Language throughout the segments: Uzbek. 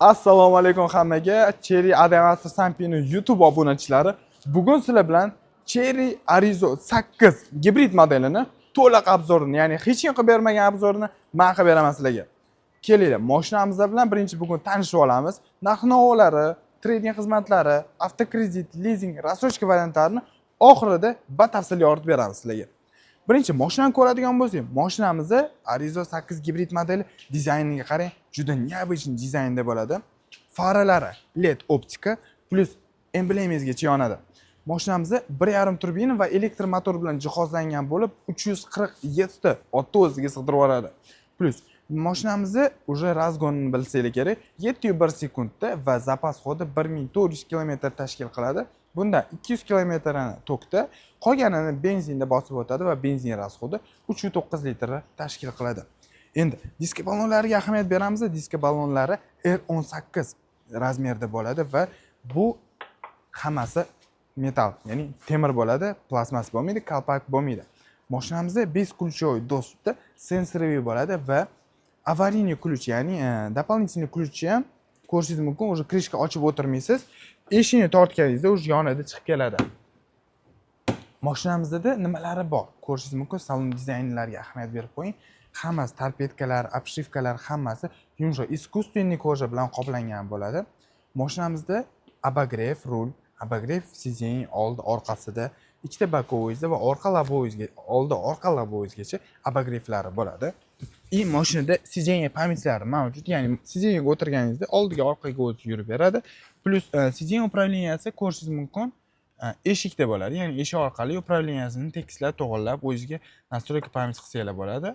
Assalomu alaykum hammaga. Cherry Advanced Sampini YouTube obunachilari. Bugun sizlar bilan Cherry Arizo 8 gibrid modelini to'liq obzorini, ya'ni hech kim qilib bermagan obzorini men qilib beraman sizlarga. Kelinglar, mashinamiz bilan birinchi bugun tanishib olamiz. Narx-navolari, trading xizmatlari, avtokredit, leasing, rassrochka variantlarini oxirida batafsil yoritib beramiz sizlarga. Birinchi mashinani ko'radigan bo'lsak, mashinamiz Arizo 8 gibrid modeli dizayniga qarang, juda необычный dizaynda bo'ladi. Faralari LED optika plus emblemingizgacha yonadi. Mashinamiz 1.5 turbina va elektr motor bilan jihozlangan bo'lib, 347 ta ot o'ziga sig'dirib oladi. Plus mashinamiz уже razgonini bilsanglar kerak, 701 sekundda va zapas xodi 1400 km tashkil qiladi. Bunda 200 kilometrni tokda, qolganini benzinda bosib o'tadi va benzin rasxodi 3.9 litr tashkil qiladi. Endi diska ballonlariga ahamiyat beramiz. Diska ballonlari R18 razmerda bo'ladi va bu hammasi metal, ya'ni temir bo'ladi, plasmas bo'lmaydi, kalpak bo'lmaydi. Mashinamizda 5 ключевой доступda sensoriy bo'ladi va аварийный ключ, ya'ni дополнительный ключ ham ko'rishingiz mumkin. Уже krishka ochib o'tirmaysiz. Eshikni tortganingizda уже yonida chiqib keladi. Mashinamizda nimalari bor? Ko'rishingiz mumkin. Salon dizaynlariga ahamiyat berib qo'ying. Hammasi tarpetkalar, обшивкалар hammasi yumshoq искусственный koja bilan qoplangan bo'ladi. Mashinamizda обогрев rul, обогрев сидений oldi orqasida, ikkita bokovizda va orqa labovizga, oldi orqa labovizgacha обогревlari bo'ladi. И mashinada сиденье pamyatlari mavjud, ya'ni sidenyaga o'tirganingizda oldiga orqaga o'zi yurib beradi. Plus sidenya upravleniyasi ko'rishingiz mumkin eshikda bo'ladi, ya'ni eshik orqali upravleniyasini tekislab, to'g'irlab, o'ziga настройка pamyat qilsangiz bo'ladi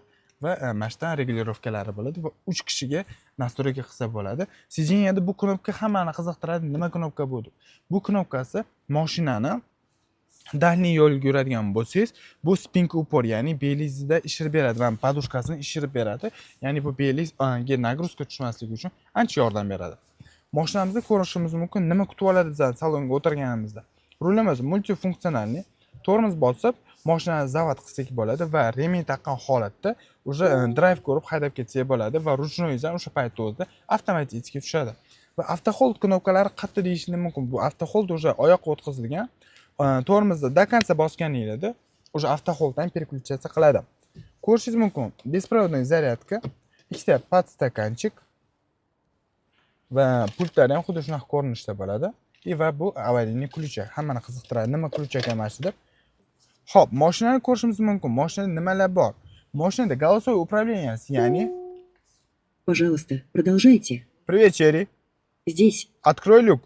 va mashtan regulirovkalari bo'ladi va 3 kishiga настройка qilsa bo'ladi. Sidenyada bu knopka hammani qiziqtiradi. Nima knopka bu? Bu knopkasi mashinani dальний yo'lga yuradigan bo'lsangiz, bu spinka upor, ya'ni belingizda ishirib beradi va podushkasini ishirib beradi. Ya'ni bu belingizga nagruzka tushmasligi uchun ancha yordam beradi. Mashinamizda ko'rishimiz mumkin nima kutib oladi bizdan salonga o'tirganimizda. Rulimiz multifunksionalniy. Tormoz bosib, mashinani zavod qilsak bo'ladi va reming taqqan holatda уже drive ko'rib haydab ketsak bo'ladi va ruchnoyizdan o'sha paytda o'zida avtomatikga tushadi. Va avtohold knopkalari qayerda deyishim mumkin. Bu avtohold уже oyoqqa o'tkazilgan. Tormozni до конца bosganingizda уже avtoholddan переключаться qiladi. Ko'rishingiz mumkin, беспроводной зарядка, ikkita podstakanchik va pultlar ham xuddi shunaqa ko'rinishda bo'ladi. Va bu аварийный ключ. Hammani qiziqtiradi, nima ключ ekan mana shu deb. Xo'p, mashinani ko'rishimiz mumkin. Mashinada nimalar bor? Mashinada голосовое управление, ya'ni Пожалуйста, продолжайте. Привет, Черри. Здесь. Открой люк.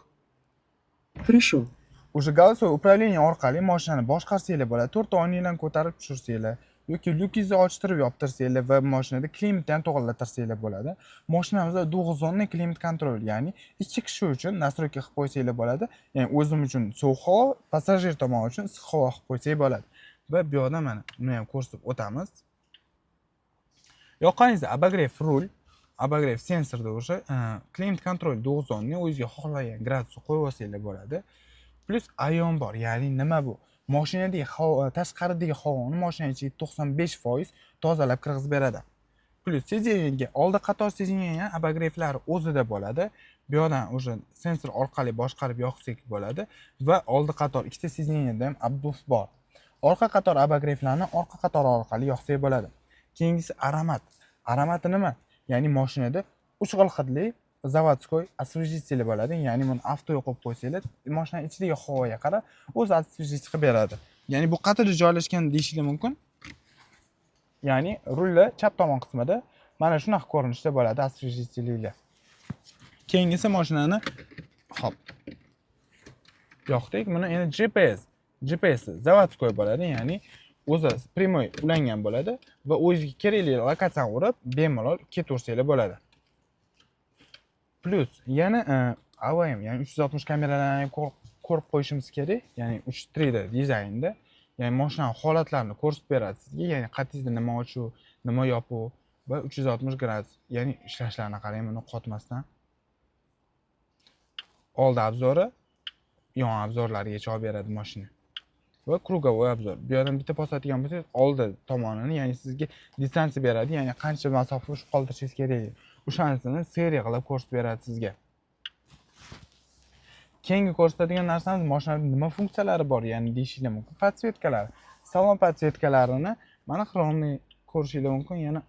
Хорошо. Уже голосовое управление orqali mashinani boshqarsanglar bo'ladi. 4 ta oynanglarni ko'tarib tushirsanglar yoki lyukingizni ochtirib yoptirsanglar va mashinada klimatni ham to'g'irlatirsanglar bo'ladi. Mashinamizda 9 zonna klimat kontrol, ya'ni 2 kishi uchun настройка qilib qo'ysanglar bo'ladi. Ya'ni o'zim uchun sovuq havo, passajir tomoni uchun issiq havo qilib qo'ysak bo'ladi. Va bu yerda mana buni ham ko'rsatib o'tamiz. Yoqangizda обогрев rul, обогрев sensorda o'sha klimat kontrol 9 zonna, o'zingizga xohlagan gradusni qo'yib olsanglar bo'ladi. Plus ayon bor, ya'ni nima bu? Mashinadagi havo, tashqaridagi havoni mashina ichiga 95% tozalab kirgizib beradi. Plus sidenyaga, oldi qator sidenya обогревlari o'zida bo'ladi. Bu yerdan o'sha sensor orqali boshqarib yoqsak bo'ladi va oldi qator ikkita sidenyada ham obduf bor. Orqa qator обогревlarni orqa qator orqali yoqsak bo'ladi. Keyingisi aromat. Aromati nima? Ya'ni mashinada 3 xil hidli zavodskoy освежитель bo'ladi. Ya'ni buni avtoga qo'yib qo'ysanglar, mashina ichidagi havoga qarab o'zi освежитель qilib beradi. Ya'ni bu qayerda joylashgan deyishingiz mumkin. Ya'ni rulda chap tomon qismida mana shunaqa ko'rinishda bo'ladi освежительlar. Keyingisi mashinani hop yoqdik. Buni endi GPS zavodskoy bo'ladi, ya'ni o'zi primoy ulangan bo'ladi va o'zingizga kerakli lokatsiyani urib, bemalol ketaversanglar bo'ladi. Plus yana AVM, ya'ni 360 kameralarni ko'rib qo'yishimiz kerak, ya'ni 3D dizaynda, ya'ni mashina holatlarini ko'rsatib beradi sizga, ya'ni qatingizda nima ochuv, nima yopuv va 360 gradus, ya'ni ishlashlarini qarang, buni qotmasdan. Oldi obzori, yon obzorlarigacha olib beradi mashina. Va krugovoy obzor. Bu yerdan bitta bosadigan bo'lsangiz, oldi tomonini, ya'ni sizga distansiya beradi, ya'ni qancha masofa qoldirishingiz kerak. O'shanisini seriya qilib ko'rsatib beradi sizga. keyingi ko'rsatadigan narsamiz mashinada nima funksiyalari bor, ya'ni deyishinglar mumkin. Podsvetkalari. Salon podsvetkalarini mana xromli ko'rishinglar mumkin. Yana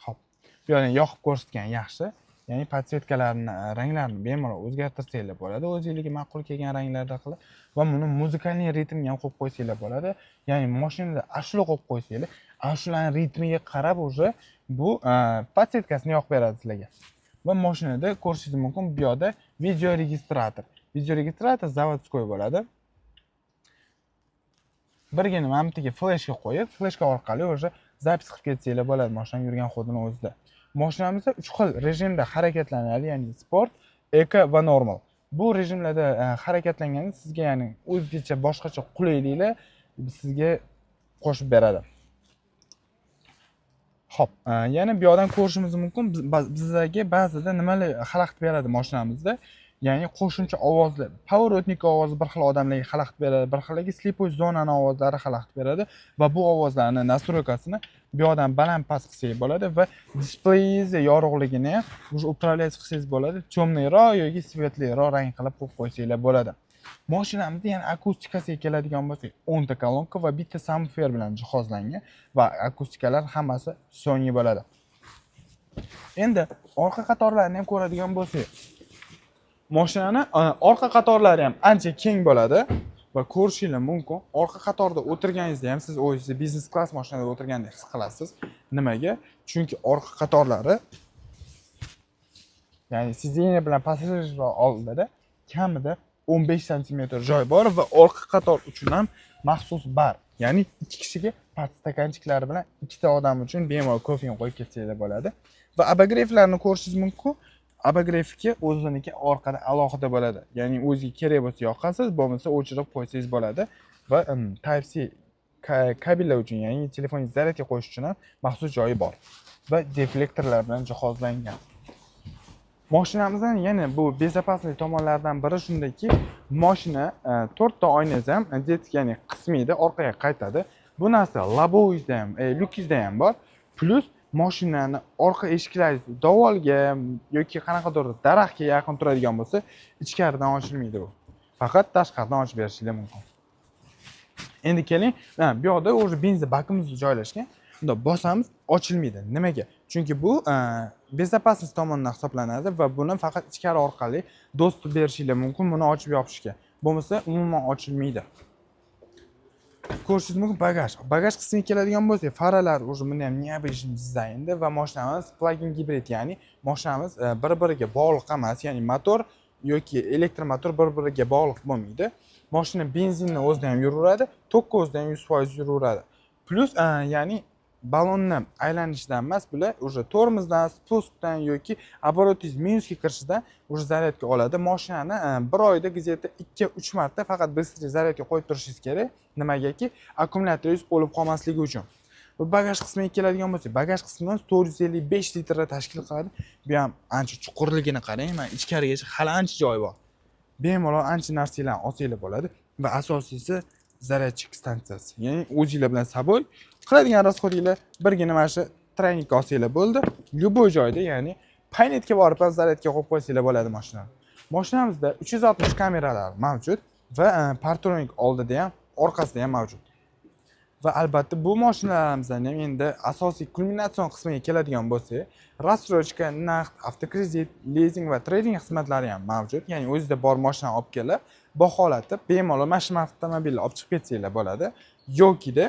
hop. Bu yerda yoqib ko'rsatgan yaxshi. Ya'ni podsvetkalarni ranglarini bemalol o'zgartirsanglar bo'ladi. O'zingizga ma'qul kelgan ranglarda qilib va buni muzikalniy ritmga ham qo'yib qo'ysanglar bo'ladi. Ya'ni mashinada ashula qo'yib qo'ysanglar, ashulaning ritmiga qarab o'sha bu podsvetkasini yoqib beradi sizlarga. Va mashinada ko'rishingiz mumkin, bu yerda video registrator. Video registrator zavodskoy bo'ladi. Birgina mana bu yerga fleshka qo'yib, fleshka orqali o'sha zapis qilib ketsanglar bo'ladi mashina yurgan xodini o'zida. Mashinamizda 3 xil rejimda harakatlanadi, ya'ni sport, eko va normal. Bu rejimlarda harakatlanganda sizga ya'ni o'zgacha boshqacha qulayliklar sizga qo'shib beradi. Hop, yana bu yerdan ko'rishimiz mumkin, bizlarga ba'zida nimalar xalaqit beradi mashinamizda. Ya'ni qo'shimcha ovozlar, поворотник ovozi bir xil odamlarga xalaqit beradi, bir xillarga слепой zonaning ovozlari xalaqit beradi va bu ovozlarni nastroykasini bu yerdan baland-past qilsangiz bo'ladi va displeyingiz yorug'ligini ham o'sha upravlять qilsangiz bo'ladi. Temniyroq yoki svetliroq rang qilib qo'yib qo'ysanglar bo'ladi. Mashinamizda yana akustikasiga keladigan bo'lsak, 10 ta kolonka va bitta subwoofer bilan jihozlangan va akustikalar hammasi so'nggi bo'ladi. Endi orqa qatorlarni ham ko'radigan bo'lsak, mashinani orqa qatorlari ham ancha keng bo'ladi va ko'rishingiz mumkin. Orqa qatorda o'tirganingizda ham siz o'zingizni biznes klass mashinada o'tirgandek his qilasiz. Nimaga? Chunki orqa qatorlari, ya'ni sizdina bilan passajirlar oldida kamida 15 sm joy bor va orqa qator uchun ham maxsus bar. Ya'ni 2 kishiga pat stakanchiklari bilan 2 ta odam uchun bemalol kofeni qo'yib ketsanglar bo'ladi. Va obogreflarni ko'rishingiz mumkin. Obogrefga o'ziniki orqada alohida bo'ladi. Ya'ni o'ziga kerak bo'lsa yoqasiz, bo'lmasa o'chirib qo'ysangiz bo'ladi. Va Type-C kabellar uchun, ya'ni telefoningizni zaryadga qo'yish uchun ham maxsus joyi bor va deflektorlar bilan jihozlangan. Mashinamizdan yana bu bezopaslik tomonlaridan biri shundaki, mashina 4 ta oynangiz ham ya'ni qismida orqaga qaytadi. Bu narsa lobovingizda ham, lyukingizda ham bor. Plus mashinani orqa eshiklaringiz dovulga yoki qanaqadir daraxtga yaqin turadigan bo'lsa, ichkaridan ochilmaydi bu. Faqat tashqaridan ochib berishingiz mumkin. Endi keling, bu yerda o'sha benzin bakimiz joylashgan. Unda bosamiz, ochilmaydi. Nimaga? Chunki bu bezopasnost tomonidan hisoblanadi va buni faqat ichkari orqali dostуп berishingiz mumkin, buni ochib yopishga. Bo'lmasa umuman ochilmaydi. Ko'rishingiz mumkin bagaj. Bagaj qismiga keladigan bo'lsak, faralar o'sha bunday ham необычный dizaynda va mashinamiz plug-in gibrid, ya'ni mashinamiz bir-biriga bog'liq emas, ya'ni motor yoki elektromotor bir-biriga bog'liq bo'lmaydi. Mashina benzinni o'zida ham yuraveradi, tokka o'zida ham 100% yuraveradi. Plus ya'ni ballonni aylanishidan emas, bular o'sha tormozdan, spustdan yoki обороtingiz minusga kirishidan o'sha zaryadga oladi. Mashinani bir oyda gazeta 2-3 marta faqat bыстрый zaryadga qo'yib turishingiz kerak. Nimagaki, akkumulyatoringiz o'lib qolmasligi uchun. Bu bagaj qismiga keladigan bo'lsak, bagaj qismidan 455 litrga tashkil qiladi. Bu ham ancha chuqurligini qarang, mana ichkarigacha hali ancha joy bor. Bemalol ancha narsalarni olsanglar bo'ladi va asosiysi zaryadchik stansiyasi. Ya'ni o'zingizlar bilan saboy qiladigan rasxodinglar birgina mana shu traynikka olsanglar bo'ldi. Любой joyda, ya'ni paynetga borib ham zaryadga qo'yib qo'ysanglar bo'ladi mashinani. Mashinamizda 360 kameralar mavjud va partronik oldida ham, orqasida ham mavjud. Va albatta bu mashinalarimizdan ham endi asosiy kulminatsion qismiga keladigan bo'lsak, рассрочка, naqd, avtokredit, lizing va trading xizmatlari ham mavjud. Ya'ni o'zingizda bor mashinani olib kelib, baholatib, bemalol mashina avtomobilni olib chiqib ketsanglar bo'ladi. Yokida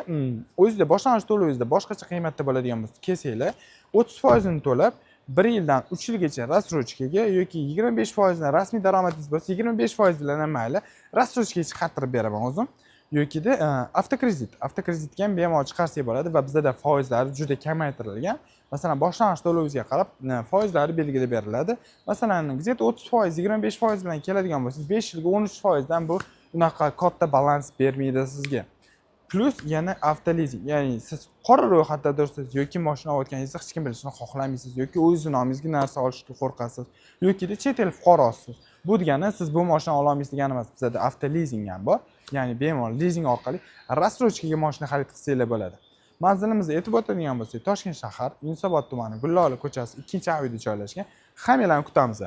o'zingizda boshlang'ich to'lovingizda boshqacha qiymatda bo'ladigan bo'lsa, kelsanglar 30% ni to'lab 1 yildan 3 yilgacha рассрочкаga yoki 25% dan rasmiy daromadingiz bo'lsa, 25% bilan ham mayli, рассрочкаga chiqartirib beraman o'zim. Yokida avtokreditga ham bemalol chiqarsak bo'ladi va bizda foizlari juda kamaytirilgan. Masalan, boshlang'ich to'lovingizga qarab foizlari belgilab beriladi. Masalan, где-то 30%, 25% bilan keladigan bo'lsa, 5 yilga 13% dan bu unaqa katta balans bermaydi sizga. Plus yana avtolizing, ya'ni siz qora ro'yxatdadirsiz yoki mashina olayotganingizda hech kim bilishini xohlamaysiz yoki o'zingiz nomingizga narsa olishga qo'rqasiz yoki chet el fuqarosiz. Bu degani siz bu mashina ola olmaysiz degani emas. Bizda avtolizing ham bor. Ya'ni bemalol lizing orqali рассрочкаga mashina xarid qilsanglar bo'ladi. Manzilimizga yetib o'tadigan bo'lsak, Toshkent shahar, Yunusobod tumani, Gullola ko'chasi 2-avida joylashgan. Hammalarni kutamiz.